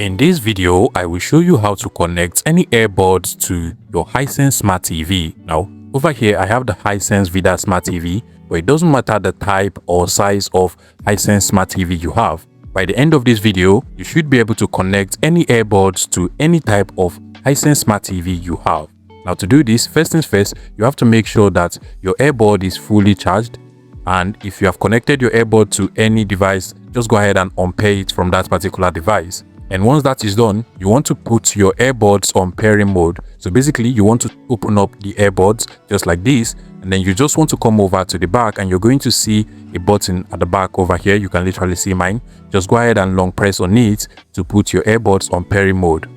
In this video, I will show you how to connect any earbuds to your Hisense Smart TV. Now, over here, I have the Hisense Vidaa Smart TV, but it doesn't matter the type or size of Hisense Smart TV you have. By the end of this video, you should be able to connect any earbuds to any type of Hisense Smart TV you have. Now, to do this, first things first, you have to make sure that your earbud is fully charged. And if you have connected your earbud to any device, just go ahead and unpair it from that particular device. And once that is done, you want to put your earbuds on pairing mode. So basically, you want to open up the earbuds just like this, and then you just want to come over to the back, and you're going to see a button at the back over here. You can literally see mine. Just go ahead and long press on it to put your earbuds on pairing mode.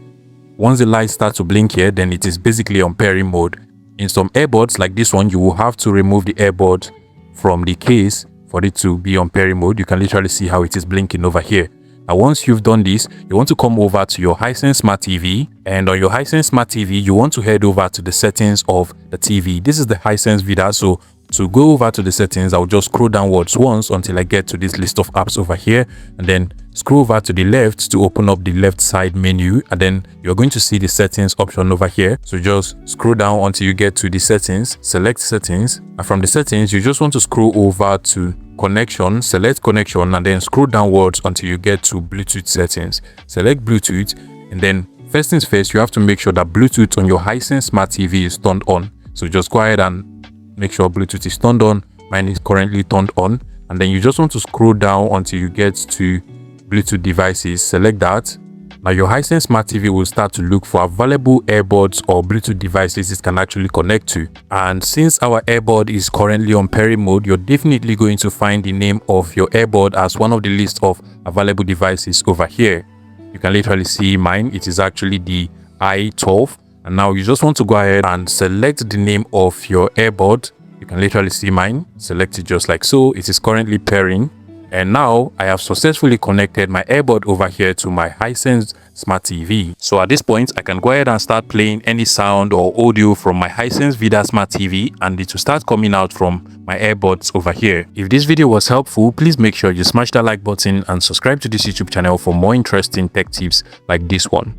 Once the lights start to blink here, then it is basically on pairing mode. In some earbuds like this one, you will have to remove the earbud from the case for it to be on pairing mode. You can literally see how it is blinking over here. Now, once you've done this, you want to come over to your Hisense Smart TV, and on your Hisense Smart TV, you want to head over to the settings of the TV. This is the Hisense Vidaa. So to go over to the settings, I'll just scroll downwards once until I get to this list of apps over here, and then scroll over to the left to open up the left side menu, and then you're going to see the settings option over here. So just scroll down until you get to the settings, select settings, and from the settings, you just want to scroll over to connection, select connection, and then scroll downwards until you get to Bluetooth settings. Select Bluetooth, and then first things first, you have to make sure that Bluetooth on your Hisense Smart TV is turned on. So just go ahead and make sure Bluetooth is turned on. Mine is currently turned on, and then you just want to scroll down until you get to Bluetooth devices. Select that. Now your Hisense Smart TV will start to look for available earbuds or Bluetooth devices it can actually connect to. And since our earbud is currently on pairing mode, you're definitely going to find the name of your earbud as one of the list of available devices over here. You can literally see mine. It is actually the i12. And now you just want to go ahead and select the name of your earbud. You can literally see mine. Select it just like so. It is currently pairing. And now I have successfully connected my earbud over here to my Hisense Smart TV. So at this point, I can go ahead and start playing any sound or audio from my Hisense Vidaa Smart TV, and it will start coming out from my earbuds over here. If this video was helpful, please make sure you smash that like button and subscribe to this YouTube channel for more interesting tech tips like this one.